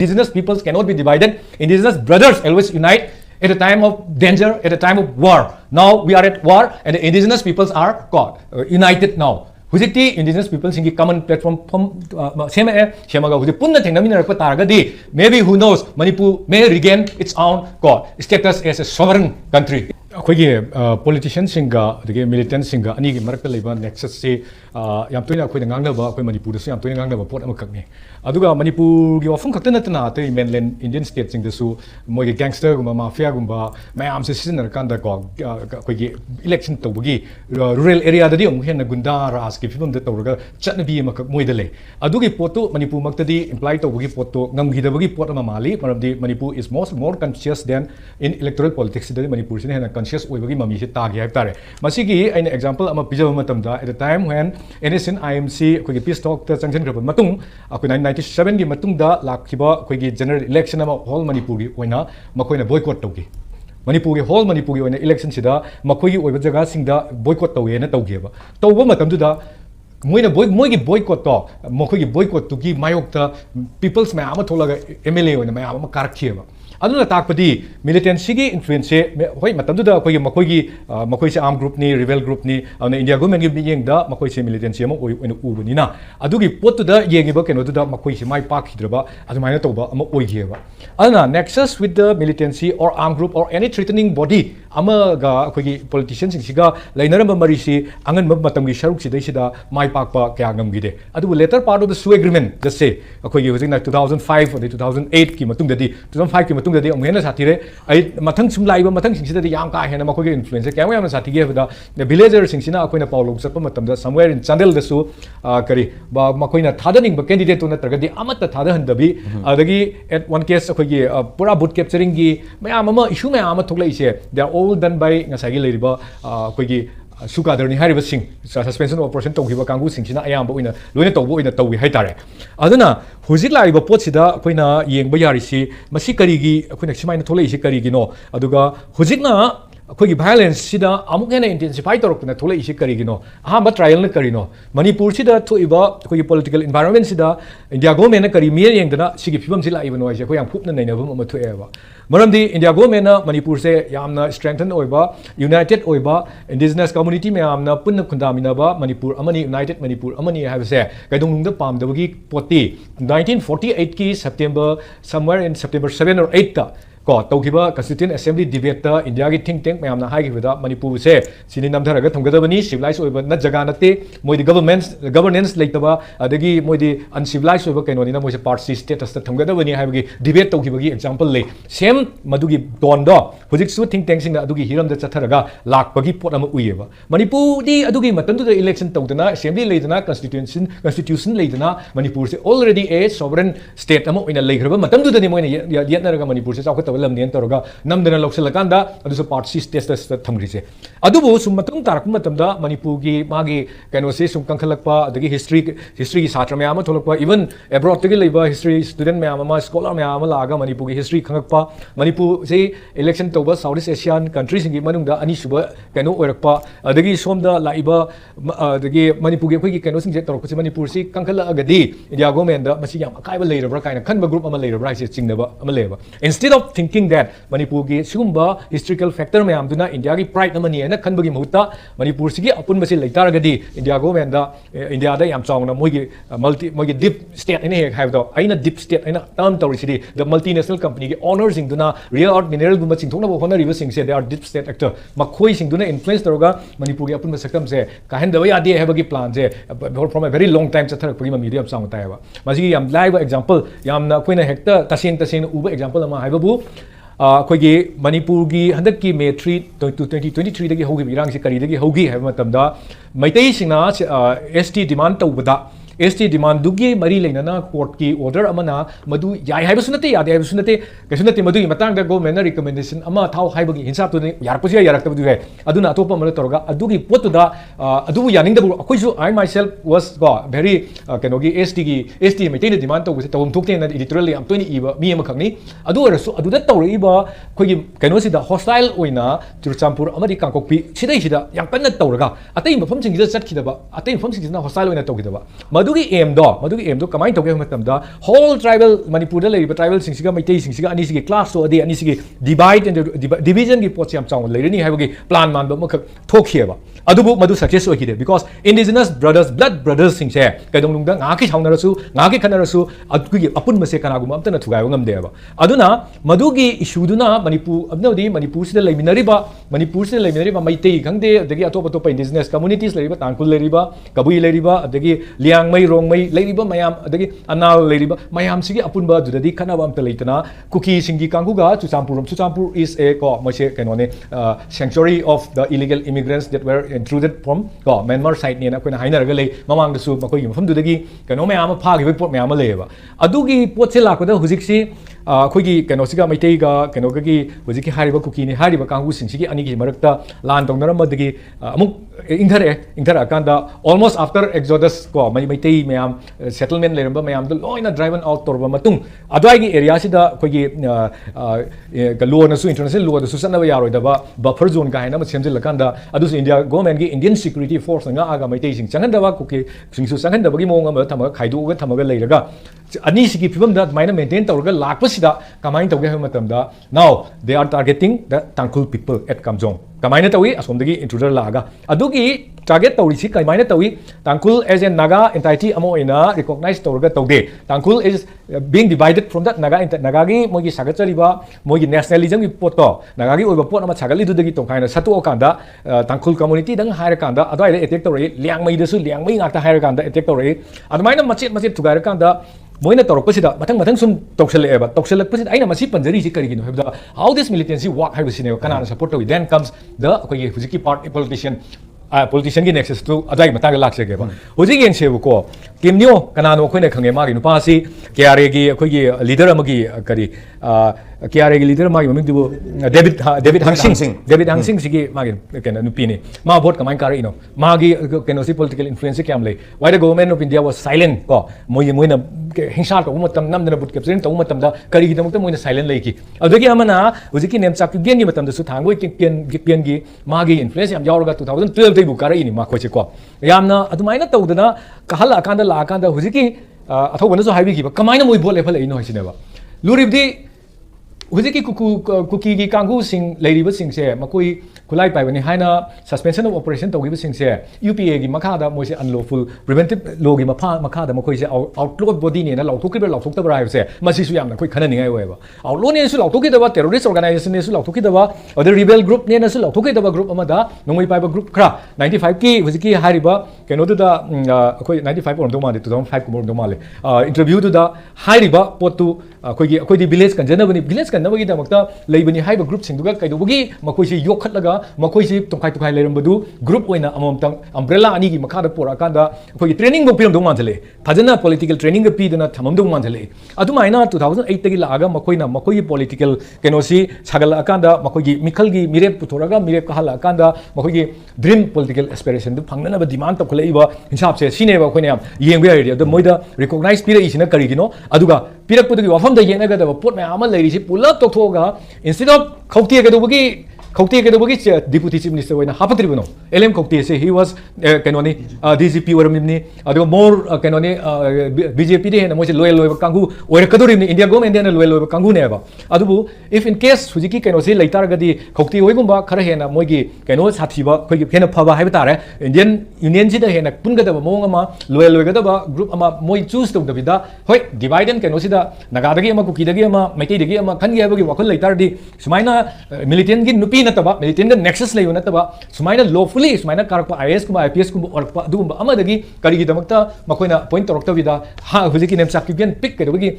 Indigenous peoples cannot be divided. Indigenous brothers always unite at a time of danger, at a time of war. Now we are at war, and the indigenous peoples are united now. Houjikti indigenous peoples in common platform maybe who knows, Manipur may regain its own status as a sovereign country. Politicians singa the militants singa ani gi marakta leba nexus se yam toina khoi ngang ba khoi Manipur su yam toina ngang ba pot amakak ni aduga Manipur gi wafam khakta natna te mainland Indian states sing su moi gi gangster gumba mafia gumba mayam se sinar kanda ko khoi gi election tawgi rural area da di om hen gunda ras ki phibam da tawraga chatna bi amakak moi da le adugi potu Manipur makta di imply tawgi potu ngam gi da bagi pot ama mali marabdi Manipur is more conscious than in electoral politics da Manipur sin hen conscious oibagi mami se tagi haibtare masigi aina example ama pijaba matamda at the time when NSN IMC kogi peace talk ta changchen grab matung akoi 1997 gi matung da lakhiba kogi general election ama whole Manipur gi oina makoina boycott tawgi Manipur gi whole Manipur gi oina election sida makogi oiba jaga singda boycott tawye na tawgeba tawba matamdu da moigi boycott to makogi boycott to gi mayokta people's ma ama tholaga MLA oina ma ama karkheba aduna takpadi militancy gi influence hoi matamdu da koi makoi se armed group ni rebel group ni ana India government gi yeng da makoi se militancy ama oina ubani na adugi pot da yengi ba keno da makoi se mai pak hidrba adumaina toba ama oigeba aduna nexus with the militancy or armed group or any threatening body ama ga koi politicians siga lainaramba mari si angan matam gi sharuk si dai sida mai pak pa kya ngam gi de adu later part of the SU agreement just say koi gi 2005 or 2008 ki matung da di 2005 ki matung the Omena Satire, I Matang Sumlai, Matang Sing the Yamka and Mako influence, Kayam Sati, the villagers in Sina, Aquina Paulo, Sapamatam, somewhere in Chandel the Su, Kari, Makoina Tadaning, but candidate to Natagadi, Amata Tada and Dabi, Adagi, at one case, Pura boot capturing, Mayama, Ishume Amatula, they are all done by Nasagi Ladiba, Kogi. Suka derni hariba sing suspension of operation tawhiba kangu singsina ayamba oina loina tawbo oina tawi haitare aduna hujik laiba potsida koina yengba yarisi masi karigi koina simaina tholei si karigi no aduga hujikna akhoi violence sida amuk hena intensify torokna tholei si karigi no ahamba trial na karino Manipur sida thoiba akhoi political environment sida India government na kari mi yengdana sigi phibam sila iba no aise ko yang phupna nainabam ama thoeba Maramdi India government na Manipur se yamna strengthen oiba united oiba indigenous community me yamna punna khundamina ba Manipur amani united Manipur amani have se kaidongda pamdabagi poti 1948 ki September somewhere in September 7 or 8 ta ko tawgiba Constituent Assembly debate ta India gi think tank mayamna haigibada Manipur se sini namtharaga thomgadabani civilized oiba na jaga nate moi di governance leitaba adagi moi di uncivilized oiba kainoni na moi se party status ta thomgadabani haibagi debate tawgibagi example le same madugi dondo hojik su think tank sing adugi hiram da chatharaga lakpagi pot ama uyeba Manipur di adugi matandu da election tawdana assembly leidana constitution leidana Manipur se already a sovereign state ama oina leigraba matandu da ni moina yetnaraga Manipur se chawka lam nian toroga namdana lokselakanda aduso party status thamgrise adubu sum matung tarak matamda Manipur gi magi kaino se sum kangkhalakpa adagi history gi satra me ama tholakpa even abroad tagi leiba history student me ama scholar me ama laga Manipur gi history khangakpa Manipur se election toba Southeast Asian countries gi manungda ani suba kaino oirakpa adagi somda laiba adagi Manipur gi khoi gi kaino sing je torok se Manipur se kangkhala agadi India government da masi yam akaiba leirabra kaina khanba group ama leirabra se chingnaba ama leba instead of thinking that Manipur gi sigumba historical factor mayam duna India gi pride namani na khanbagi muhutta Manipur sigi apun basi leitaragadi India government da India da yam chawna mogi deep state ine hek have da aina deep state aina term tawrisidi the multinational company gi honors ing duna real earth mineral gumba chingthokna bo honor river sing se they are deep state actor makhoi sing duna influence taroga Manipur gi apun basakam se kahen da yade habagi plan se from a very long time chatharak pagi medium song taiba masigi yam live example yamna koina hekta tasing uba example ama haibabu Kogi Manipur gi handak ki May 3 2023 dagi hogi irang se kari dagi hogi have matamda meitei singna ST demand tawbada ST demand dugi mari leinana court ki order amana madu yai haiba sunate yade haiba sunate kasunate madu matang da government recommendation ama thau haibagi hinsab to yarpusi yarakta du hai aduna atopa mala toroga adugi potu da adu yaning da akoisu I myself was very kenogi ST meitei demand to tawum thokte na editorially am toini iba mi ama khangni adu rasu adu da tawri iba khogi kenosi da hostile oina Churchampur amadi kangkokpi sidai sida yang kanna tawraga atai mafam sing da chatkidaba atai mafam sing na hostile oina tawkidaba madu madugi aim do kamai toge matamda whole tribal Manipur da leriba tribal singsiga Meitei singsiga ani sigi class so adi ani sigi divide and division gi potsi am chang lerani haibagi plan man ba makak thokhieba adubu madu success okide because indigenous brothers blood brothers singse kaidong lungda ngaki chaunarasu ngaki khanarasu adugi apun mase kanaguma amtana thugai ngamdeba aduna madugi issue duna Manipur abnodi Manipur sida leiminariba Meitei khangde adagi atop atop indigenous communities leriba tangkul leriba kabui leriba adagi liangmai rongmai leriba mayam adagi anal leriba mayam sigi apunba dudadi khanaba amta leitana kuki singi kanguga Chuchampur is a ko mose kanone sanctuary of the illegal immigrants that were intruded from ko Myanmar side ne na koina hainaraga lei mamang dasu makoi mafam dudagi kano mayam phagi pot mayam leba adugi pot se lakada hujiksi khoi kano siga Meitei ga kano gi hujiki hariba kuki ni hariba kangu singsigi ani gi marakta lan tongnaram madagi amuk ingthara kanda almost after exodus ko Meitei mayam settlement leramba mayam do loina driven out torba matung adwai gi area sida khoi gi ka law na su international law da su sanaba yaroi da ba buffer zone ka haina ma semjil lakanda adu su India government gi Indian security force nga aga Meitei sing changan da ba kuki sing su changan da ba gi mong ma thamaga khaidu ga thamaga leiraga ani sigi phibam da maina maintain tawraga lakpasida kamain tawge ha matamda now they are targeting the Tangkul people at Kamjong kamaina tawi asomdagi intruder laga adugi target tawrisi kamaina tawi Tangkul as a Naga entity amo ina recognize tawraga tawde Tangkul is being divided from that Naga gi mogi sagachariba mogi nationalism gi poto Naga gi oiba pot ama chagali dudagi tongkhaina satu okanda Tangkul community dang haira kanda adai attack tawri liangmai dasu liangmai ngakta haira kanda attack tawri admaina machet thugaira kanda moina torokpasida mathang sum tokselakpasida aina masi panjari si karigino hebda how this militancy work haibasine kanana support wi then comes the koi hujiki party politician gi nexus to adai mataga lakse ge ba hujiki en sebu ko kimnyo kanano khoina khange ma gi nupa si KRA gi khoi gi leader amagi kari KRA gi leader ma gi maming du David Hangsing sigi ma gi kena nupi ni ma vote kamai kara ino ma gi keno si political influence kyam le why the government of India was silent ko moina hingsa ko matam namdana but capturing to matam da kari gi tamukta moina silent leiki adagi amana hujiki nemchak gen gi matam da su thangoi ken gi ma gi influence yam yawraga 2012 dai bu kara ini ma khoche ko yamna adumaina tawdana kahal akanda la akanda hujiki athobana so haibi gi ba kamaina moi bol level ino hisine ba luribdi hujiki kuki gi kangu sing leiriba sing se makoi kulai pai bani haina suspension of operation tawgiba sing se UPA gi makha da moi se unlawful preventive law gi makha da makoi se outlaw body ne na lauthokri lauthokta bra se masi su yamna koi khana ningai weba outlaw ne su lauthokki da ba terrorist organization ne su lauthokki da ba other rebel group ne na su lauthokki da ba group amada nongoi pai ba group kra 95 ki hujiki hariba keno da koi 95 on do male 2005 ko do male interview da hariba potu koi di village kanjana bani village kanabagi da makta leibani haiba group sing duga kaidubagi makoi se yokhatlaga makoi se tongkai leirambadu group oina amamtang umbrella ani gi makha da pora kanda koi training bo piram do manjale phajana political training ga pi dana thamam do manjale adumaina 2008 tagi laga makoi political kenosi sagal akanda makoi mikhal gi mirep putoraga mirep kahala akanda makoi dream political aspiration du phangna ba demand to kholaiba hisab se sine ba khoina yengbe area da moida recognize pira isina karigino aduga pirak pudu gi wafam da yena ga da pot ma ama leiri si pulap to thoga instead of khauti ga do bagi deputy chief minister oina hapatribuno LM khauti se he was kanoni DGP oramni adu more kanoni BJP de na moise loyal kangu oira kadori ni India government de na loyal kangu ne ba adubu if in case hujiki kanosi leitar gadi khauti oigumba khara hena moigi kano sathiba khoi hena phaba haiba tare Indian union ji da hena punga da mong ama loyal ga ba group ama moi choose to da hoi divide and kanosi da naga dagi ama kuki dagi ama Meitei dagi ama khan gi ba gi wakol leitar di sumaina militant gi nupi nataba militant nexus leyo nataba sumaina lawfully sumaina karakpa IAS kuma IPS kuma orpa dugumba amadagi karigi damakta makoina point torokta vida ha hujiki nemsak kigen pick kadagi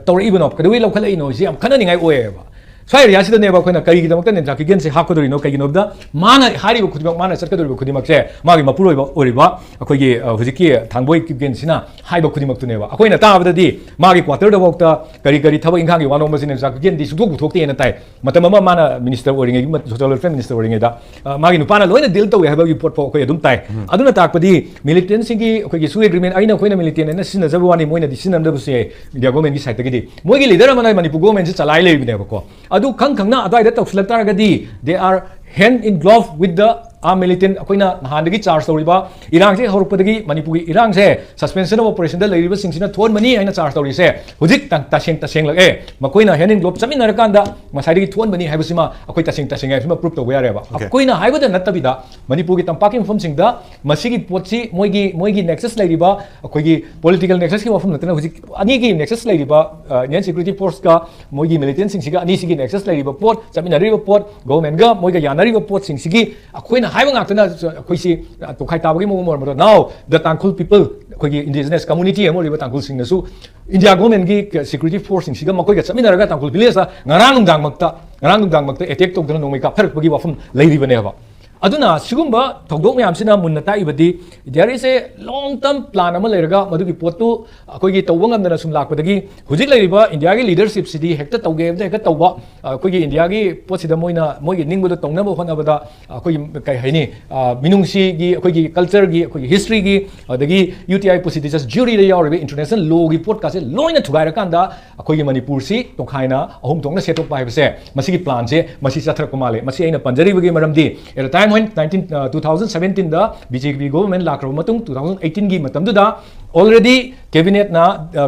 tori ibn of kadagi lokhala ino ji am khana ningai oeba swai riasida neba koina karigi damakta nemsak kigen se hakadori no kagino da mana hariba khudibak mana sarkadori khudimak se magi mapuroiba oriba akoigi hujiki thangboi kigen sina haiba khudimak tu neba akoina tabadadi magi quarter da bokta kari thaba ingkhang gi wanom basine nemsak kigen di sudok buthokte ena tai matam ama mana minister oringe gi social welfare minister oringe da magi nupana loina deal tawi haiba gi pot po koi adum tai aduna takpadi militant singi akoigi su agreement aina koina militant ena sina jabwani moina di sinam da buse India government gi side gi di moigi leader amana Manipur government se chalai leibine ba ko adu khangna adai da tawslak taragadi they are hand in glove with the militant akoina nahandagi charge tawriba irang se horukpadagi manipuri irang se suspension of operation da leiriba singsina thon mani aina charge tawri se hujik taseng lak makoina henin globe chamin narakanda masaidagi thon mani haibasima akoi taseng ai sima proof tawya reba akoina haibada natabida manipuri tampaki mfam singda masigi potsi moigi nexus leiriba akoigi political nexus ki wafam natana hujik ani gi nexus leiriba Indian security force ka moigi militant singsiga ani sigi nexus leiriba pot chamin riba pot government ga moiga yanariba pot singsigi akoina haiba ngakna akoisi tokhai tabagi mo mo now the thankful people akoigi indigenous community amo riba thankful sing nasu India government gi security force singsigi makoi ga chamin raga thankful village ngarang dang makta attack tokdana nomai ka pharak bagi wafam leiriba ne ba aduna sigumba thogdok myam sina munna ta ibadi there is a long term plan ama leiraga madugi potu akoigi tawangam dana sum lakpadagi hujik leiriba India gi leadership sidi hekta tawge hekta tawba akoigi India gi posida moigi ningbuda tongnaba honabada akoigi kai haini minungsi gi akoigi culture gi akoigi history gi adagi UTI posidi just jury re yauribe international law gi pot ka se loina thugaira kanda akoigi manipur si tokhaina ahum tongna setup pai base masigi plan se masi chathrak kumale masi aina panjari bagi maramdi at time when 2017 da BJP government lakro matung 2018 gi matam da already cabinet na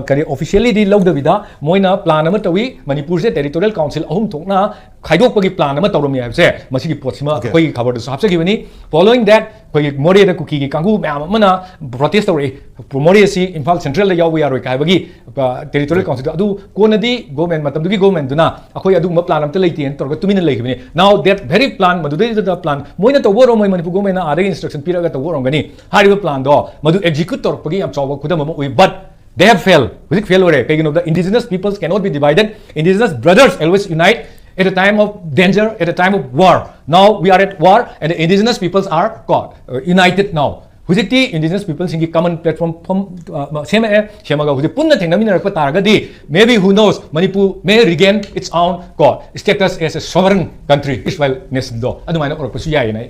kare officially di log da vida moina plan ama tawi manipur se territorial council ahum thokna khaidok pagi plan ama tawrami habse masigi potsima koi khabar du sabse gi bani following that koi more da kuki gi kangu mana protest tawri more si Imphal central da yawi yaroi kai bagi territorial council adu konadi government matam du gi government duna akoi adu ma plan amta leitien torga tumina lei gi now that very plan madudai da plan moina tawro moi manipur government na adagi instruction piraga tawro ngani hariba plan do madu execute tor pagi am chawa kudam ama oi but they have failed with fail ore pagin of the indigenous peoples cannot be divided indigenous brothers always unite at a time of danger at a time of war now we are at war and the indigenous peoples are united now hujikti indigenous people singi common platform from semaga hujik punna thengnami rakpa taragadi maybe who knows manipur may regain its own status as a sovereign country Israel nation do adumaina orpasu yai nai